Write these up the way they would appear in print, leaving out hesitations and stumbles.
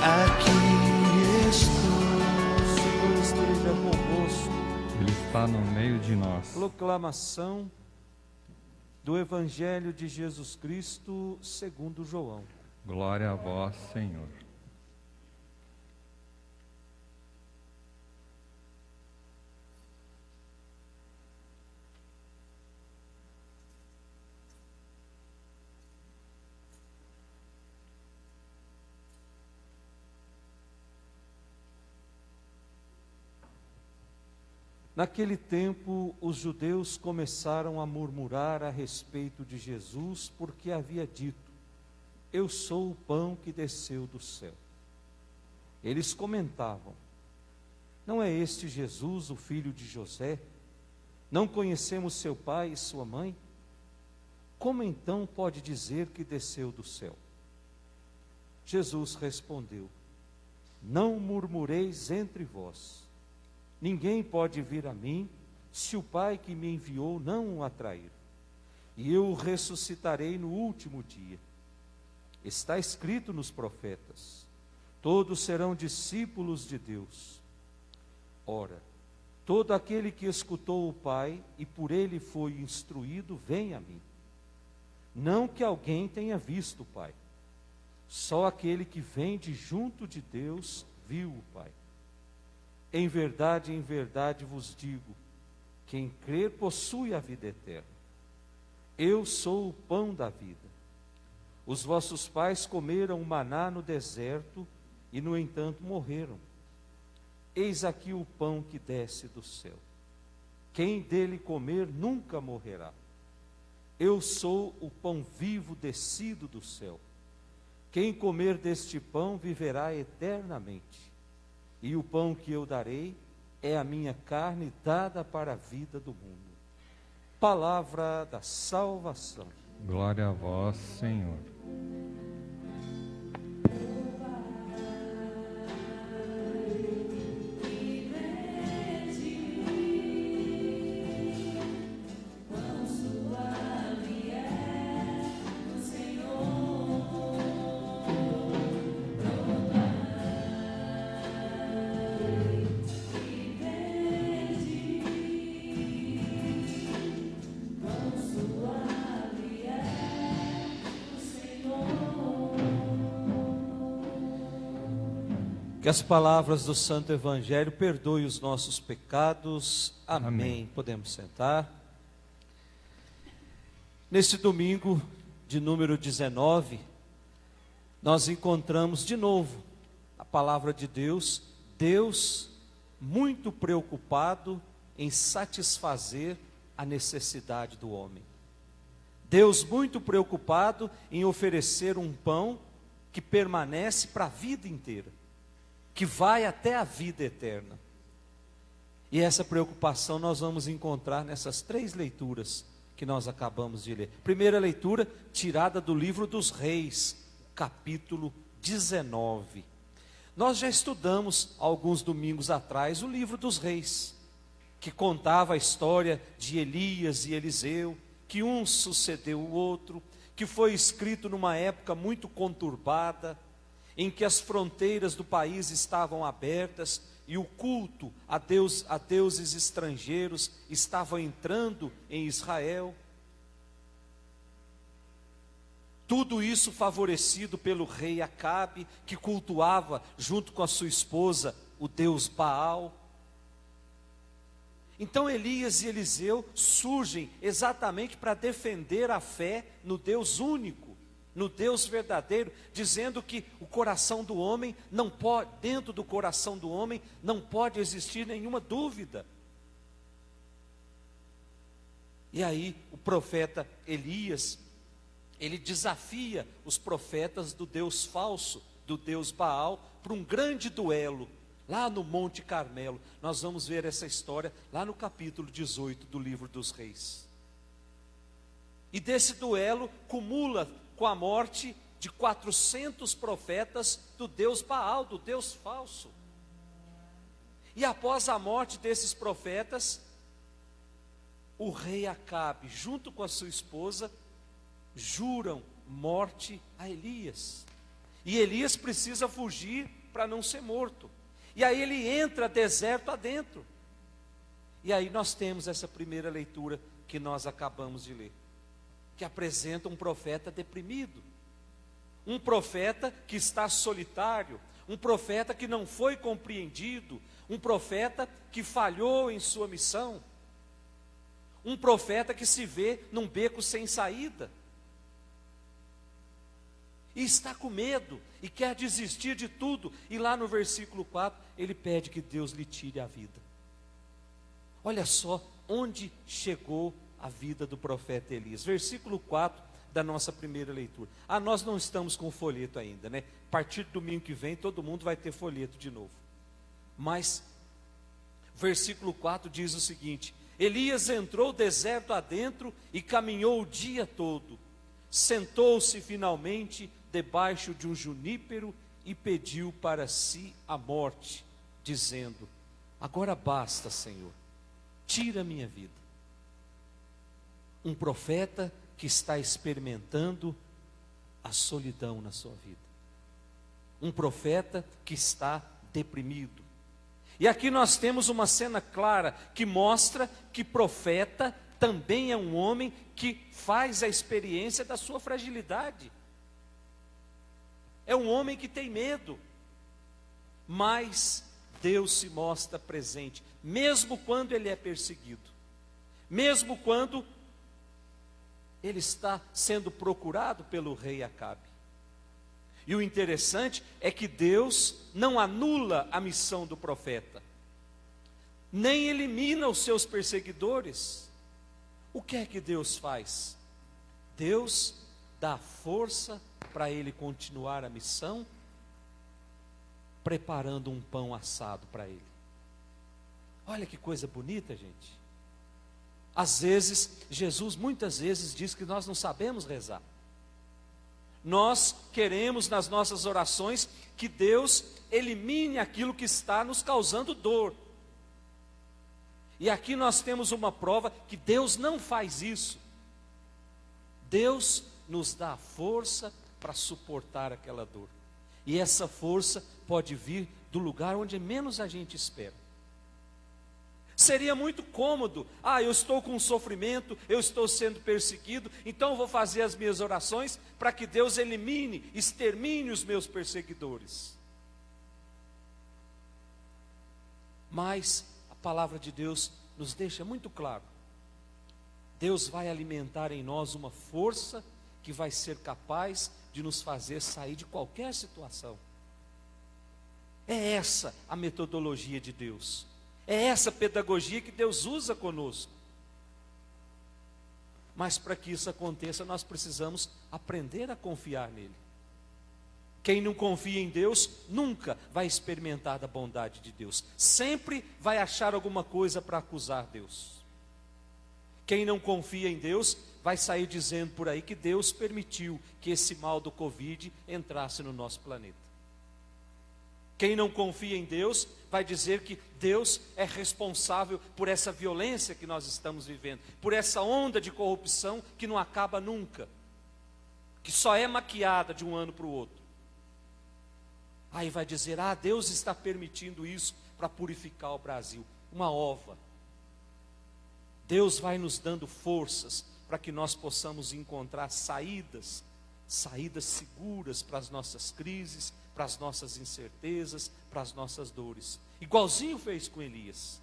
aqui estou. O Senhor esteja convosco. Ele está no meio de nós. Proclamação do Evangelho de Jesus Cristo segundo João. Glória a vós, Senhor. Naquele tempo, os judeus começaram a murmurar a respeito de Jesus, porque havia dito: eu sou o pão que desceu do céu. Eles comentavam: não é este Jesus, o filho de José? Não conhecemos seu pai e sua mãe? Como então pode dizer que desceu do céu? Jesus respondeu: não murmureis entre vós. Ninguém pode vir a mim, se o Pai que me enviou não o atrair. E eu o ressuscitarei no último dia. Está escrito nos profetas: todos serão discípulos de Deus. Ora, todo aquele que escutou o Pai e por ele foi instruído, vem a mim. Não que alguém tenha visto o Pai. Só aquele que vem de junto de Deus viu o Pai. Em verdade vos digo, quem crer possui a vida eterna. Eu sou o pão da vida. Os vossos pais comeram o maná no deserto e, no entanto, morreram. Eis aqui o pão que desce do céu. Quem dele comer nunca morrerá. Eu sou o pão vivo descido do céu. Quem comer deste pão viverá eternamente. E o pão que eu darei é a minha carne dada para a vida do mundo. Palavra da salvação. Glória a vós, Senhor. Que as palavras do Santo Evangelho perdoem os nossos pecados. Amém. Amém. Podemos sentar. Neste domingo de número 19, nós encontramos de novo a palavra de Deus, Deus muito preocupado em satisfazer a necessidade do homem. Deus muito preocupado em oferecer um pão que permanece para a vida inteira, que vai até a vida eterna. E essa preocupação nós vamos encontrar nessas 3 leituras que nós acabamos de ler. Primeira leitura, tirada do livro dos Reis, capítulo 19. Nós já estudamos, alguns domingos atrás, o livro dos Reis, que contava a história de Elias e Eliseu, que um sucedeu o outro, que foi escrito numa época muito conturbada, em que as fronteiras do país estavam abertas e o culto a deuses estrangeiros estava entrando em Israel. Tudo isso favorecido pelo rei Acabe, que cultuava junto com a sua esposa o deus Baal. Então Elias e Eliseu surgem exatamente para defender a fé no Deus único, no Deus verdadeiro, dizendo que o coração do homem não pode, dentro do coração do homem não pode existir nenhuma dúvida. E aí o profeta Elias, ele desafia os profetas do Deus falso, do Deus Baal, para um grande duelo, lá no Monte Carmelo. Nós vamos ver essa história lá no capítulo 18 do livro dos Reis. E desse duelo cumula com a morte de 400 profetas do Deus Baal, do Deus falso. E após a morte desses profetas, o rei Acabe, junto com a sua esposa, juram morte a Elias. E Elias precisa fugir para não ser morto. E aí ele entra deserto adentro. E aí nós temos essa primeira leitura que nós acabamos de ler, que apresenta um profeta deprimido, um profeta que está solitário, um profeta que não foi compreendido, um profeta que falhou em sua missão, um profeta que se vê num beco sem saída, e está com medo, e quer desistir de tudo, e lá no versículo 4, ele pede que Deus lhe tire a vida. Olha só onde chegou a vida do profeta Elias, versículo 4 da nossa primeira leitura. Nós não estamos com folheto ainda, né? A partir do domingo que vem, todo mundo vai ter folheto de novo. Mas, versículo 4 diz o seguinte: Elias entrou deserto adentro e caminhou o dia todo. Sentou-se finalmente debaixo de um junípero e pediu para si a morte, dizendo: agora basta, Senhor, tira a minha vida. Um profeta que está experimentando a solidão na sua vida. Um profeta que está deprimido. E aqui nós temos uma cena clara que mostra que profeta também é um homem que faz a experiência da sua fragilidade. É um homem que tem medo. Mas Deus se mostra presente, mesmo quando ele é perseguido, mesmo quando ele está sendo procurado pelo rei Acabe. E o interessante é que Deus não anula a missão do profeta, nem elimina os seus perseguidores. O que é que Deus faz? Deus dá força para ele continuar a missão, preparando um pão assado para ele. Olha que coisa bonita, gente. Às vezes, Jesus muitas vezes diz que nós não sabemos rezar. Nós queremos nas nossas orações que Deus elimine aquilo que está nos causando dor. E aqui nós temos uma prova que Deus não faz isso. Deus nos dá força para suportar aquela dor. E essa força pode vir do lugar onde menos a gente espera. Seria muito cômodo, eu estou com sofrimento, eu estou sendo perseguido, então eu vou fazer as minhas orações para que Deus elimine, extermine os meus perseguidores. Mas a palavra de Deus nos deixa muito claro. Deus vai alimentar em nós uma força que vai ser capaz de nos fazer sair de qualquer situação. É essa a metodologia de Deus. É essa pedagogia que Deus usa conosco. Mas para que isso aconteça, nós precisamos aprender a confiar nele. Quem não confia em Deus, nunca vai experimentar da bondade de Deus. Sempre vai achar alguma coisa para acusar Deus. Quem não confia em Deus, vai sair dizendo por aí que Deus permitiu que esse mal do Covid entrasse no nosso planeta. Quem não confia em Deus, vai dizer que Deus é responsável por essa violência que nós estamos vivendo, por essa onda de corrupção que não acaba nunca, que só é maquiada de um ano para o outro. Aí vai dizer, Deus está permitindo isso para purificar o Brasil. Uma ova. Deus vai nos dando forças para que nós possamos encontrar saídas seguras para as nossas crises, para as nossas incertezas, para as nossas dores. Igualzinho fez com Elias.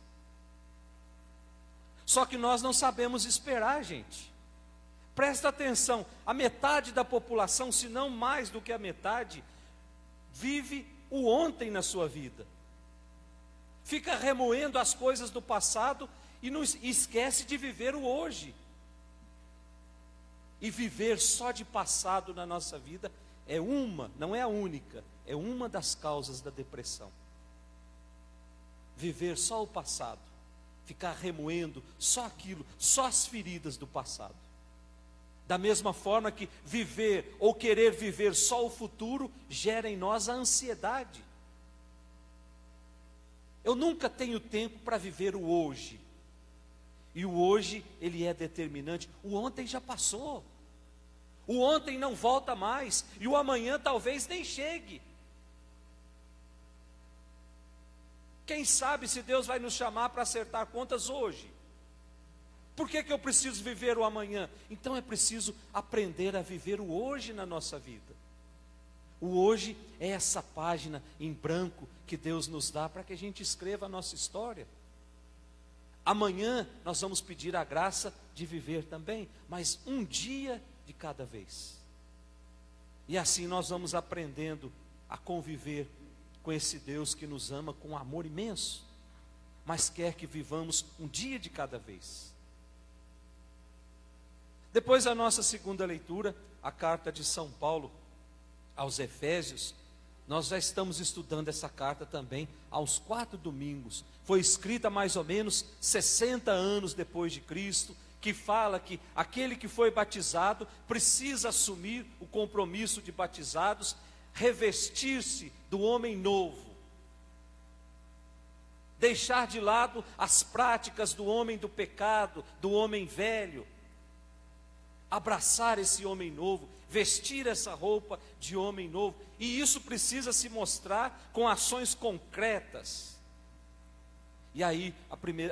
Só que nós não sabemos esperar, gente. Presta atenção, a metade da população, se não mais do que a metade, vive o ontem na sua vida. Fica remoendo as coisas do passado e não esquece de viver o hoje. E viver só de passado na nossa vida não é a única, é uma das causas da depressão. Viver só o passado, ficar remoendo só aquilo, só as feridas do passado. Da mesma forma que viver ou querer viver só o futuro gera em nós a ansiedade. Eu nunca tenho tempo para viver o hoje. E o hoje, ele é determinante. O ontem já passou. O ontem não volta mais e o amanhã talvez nem chegue. Quem sabe se Deus vai nos chamar para acertar contas hoje? Por que eu preciso viver o amanhã? Então é preciso aprender a viver o hoje na nossa vida. O hoje é essa página em branco que Deus nos dá para que a gente escreva a nossa história. Amanhã nós vamos pedir a graça de viver também, mas um dia de cada vez. E assim nós vamos aprendendo a conviver com esse Deus que nos ama com um amor imenso, mas quer que vivamos um dia de cada vez. Depois da nossa segunda leitura, a carta de São Paulo aos Efésios, nós já estamos estudando essa carta também há uns 4 domingos. Foi escrita mais ou menos 60 anos depois de Cristo, que fala que aquele que foi batizado precisa assumir o compromisso de batizados, revestir-se do homem novo, deixar de lado as práticas do homem do pecado, do homem velho, abraçar esse homem novo, vestir essa roupa de homem novo, e isso precisa se mostrar com ações concretas. E aí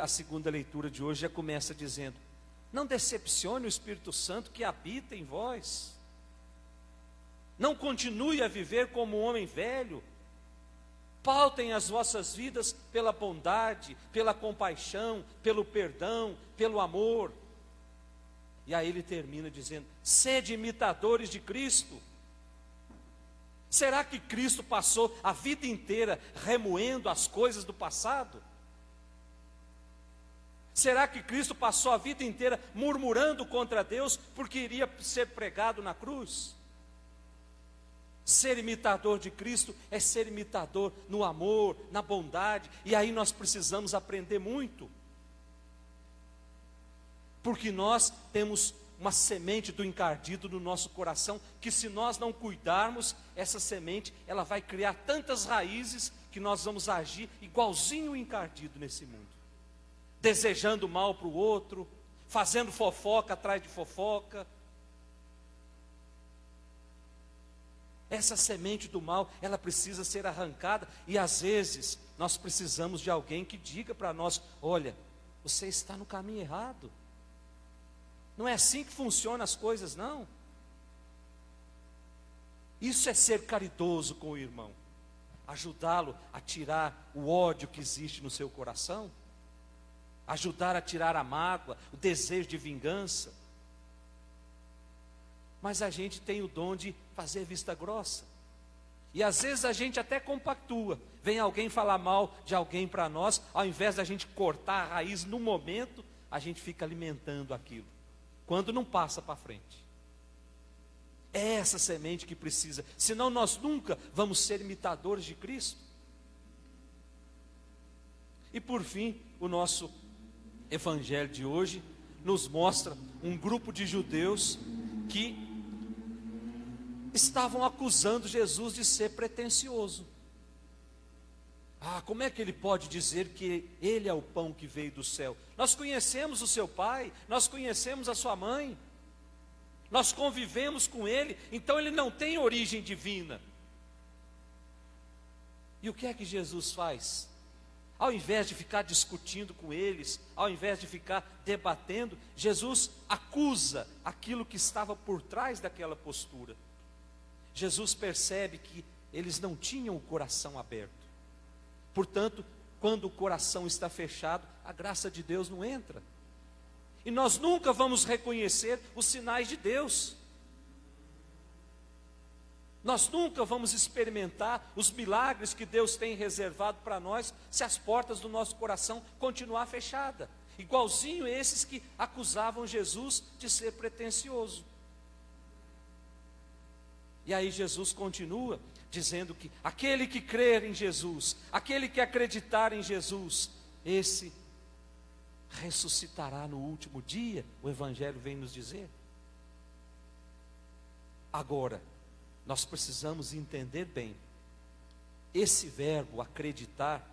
a segunda leitura de hoje já começa dizendo: não decepcione o Espírito Santo que habita em vós, não continue a viver como um homem velho, pautem as vossas vidas pela bondade, pela compaixão, pelo perdão, pelo amor. E aí ele termina dizendo: sede imitadores de Cristo. Será que Cristo passou a vida inteira remoendo as coisas do passado? Será que Cristo passou a vida inteira murmurando contra Deus porque iria ser pregado na cruz? Ser imitador de Cristo é ser imitador no amor, na bondade, e aí nós precisamos aprender muito. Porque nós temos uma semente do encardido no nosso coração, que se nós não cuidarmos, essa semente, ela vai criar tantas raízes, que nós vamos agir igualzinho o encardido nesse mundo. Desejando mal para o outro, fazendo fofoca atrás de fofoca. Essa semente do mal, ela precisa ser arrancada, e às vezes, nós precisamos de alguém que diga para nós: olha, você está no caminho errado. Não é assim que funcionam as coisas, não. Isso é ser caridoso com o irmão. Ajudá-lo a tirar o ódio que existe no seu coração. Ajudar a tirar a mágoa, o desejo de vingança. Mas a gente tem o dom de fazer vista grossa. E às vezes a gente até compactua. Vem alguém falar mal de alguém para nós, ao invés da gente cortar a raiz no momento, a gente fica alimentando aquilo, quando não passa para frente. É essa semente que precisa, senão nós nunca vamos ser imitadores de Cristo. E por fim, o nosso evangelho de hoje nos mostra um grupo de judeus que estavam acusando Jesus de ser pretensioso. Como é que ele pode dizer que ele é o pão que veio do céu? Nós conhecemos o seu pai, nós conhecemos a sua mãe, nós convivemos com ele, então ele não tem origem divina. E o que é que Jesus faz? Ao invés de ficar discutindo com eles, ao invés de ficar debatendo, Jesus acusa aquilo que estava por trás daquela postura. Jesus percebe que eles não tinham o coração aberto. Portanto, quando o coração está fechado, a graça de Deus não entra. E nós nunca vamos reconhecer os sinais de Deus. Nós nunca vamos experimentar os milagres que Deus tem reservado para nós, se as portas do nosso coração continuar fechadas. Igualzinho esses que acusavam Jesus de ser pretensioso. E aí Jesus continua dizendo que aquele que crer em Jesus, aquele que acreditar em Jesus, esse ressuscitará no último dia, o Evangelho vem nos dizer. Agora, nós precisamos entender bem, esse verbo acreditar,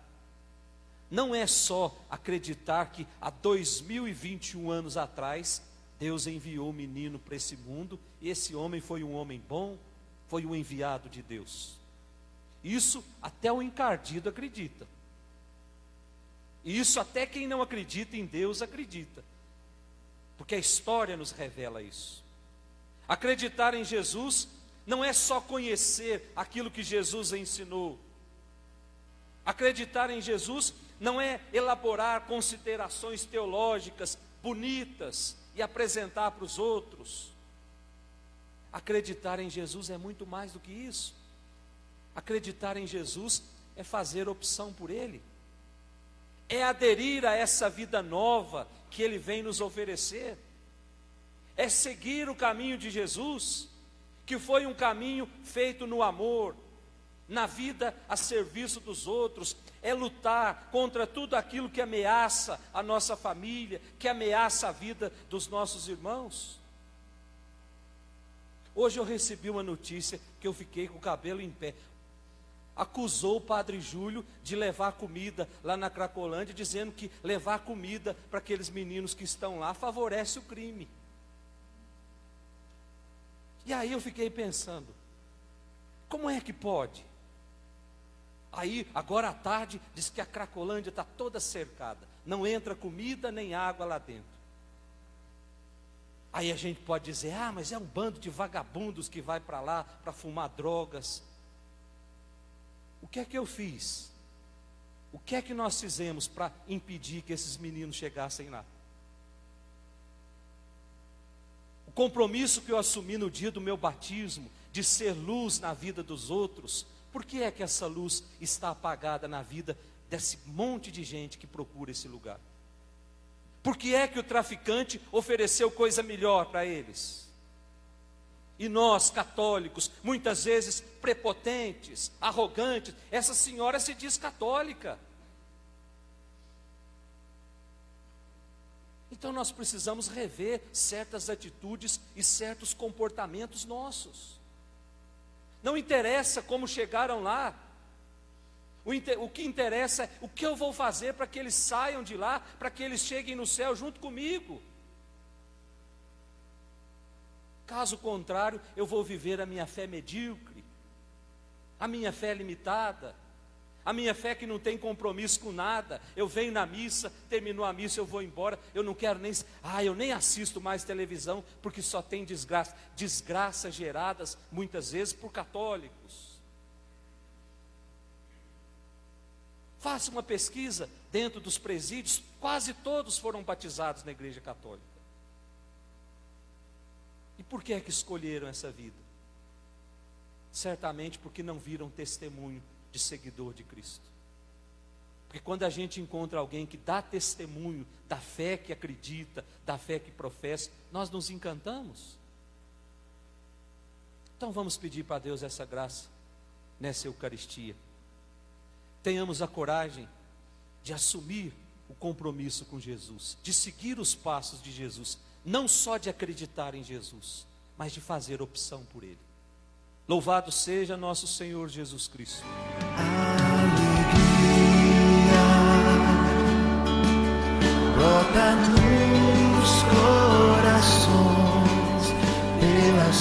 não é só acreditar que há 2021 anos atrás, Deus enviou o menino para esse mundo, e esse homem foi um homem bom, foi um enviado de Deus. Isso até o encardido acredita. Isso até quem não acredita em Deus acredita. Porque a história nos revela isso. Acreditar em Jesus não é só conhecer aquilo que Jesus ensinou. Acreditar em Jesus não é elaborar considerações teológicas bonitas e apresentar para os outros. Acreditar em Jesus é muito mais do que isso. Acreditar em Jesus é fazer opção por Ele. É aderir a essa vida nova que Ele vem nos oferecer. É seguir o caminho de Jesus, que foi um caminho feito no amor, na vida a serviço dos outros. É lutar contra tudo aquilo que ameaça a nossa família, que ameaça a vida dos nossos irmãos. Hoje eu recebi uma notícia que eu fiquei com o cabelo em pé. Acusou o padre Júlio de levar comida lá na Cracolândia, dizendo que levar comida para aqueles meninos que estão lá favorece o crime. E aí eu fiquei pensando, como é que pode? Aí, agora à tarde, diz que a Cracolândia está toda cercada, não entra comida nem água lá dentro. Aí a gente pode dizer, mas é um bando de vagabundos que vai para lá para fumar drogas. O que é que eu fiz? O que é que nós fizemos para impedir que esses meninos chegassem lá? O compromisso que eu assumi no dia do meu batismo, de ser luz na vida dos outros, por que é que essa luz está apagada na vida desse monte de gente que procura esse lugar? Por que é que o traficante ofereceu coisa melhor para eles? E nós, católicos, muitas vezes prepotentes, arrogantes, essa senhora se diz católica. Então nós precisamos rever certas atitudes e certos comportamentos nossos. Não interessa como chegaram lá. O que interessa é o que eu vou fazer para que eles saiam de lá, para que eles cheguem no céu junto comigo. Caso contrário, eu vou viver a minha fé medíocre, a minha fé limitada, a minha fé que não tem compromisso com nada. Eu venho na missa, terminou a missa, eu vou embora, eu não quero nem, eu nem assisto mais televisão, porque só tem desgraças geradas muitas vezes por católicos. Faça uma pesquisa dentro dos presídios, quase todos foram batizados na Igreja Católica. E por que é que escolheram essa vida? Certamente porque não viram testemunho de seguidor de Cristo. Porque quando a gente encontra alguém que dá testemunho da fé que acredita, da fé que professa, nós nos encantamos. Então vamos pedir para Deus essa graça nessa Eucaristia. Tenhamos a coragem de assumir o compromisso com Jesus, de seguir os passos de Jesus, não só de acreditar em Jesus, mas de fazer opção por Ele. Louvado seja nosso Senhor Jesus Cristo. Alegria brota nos corações pela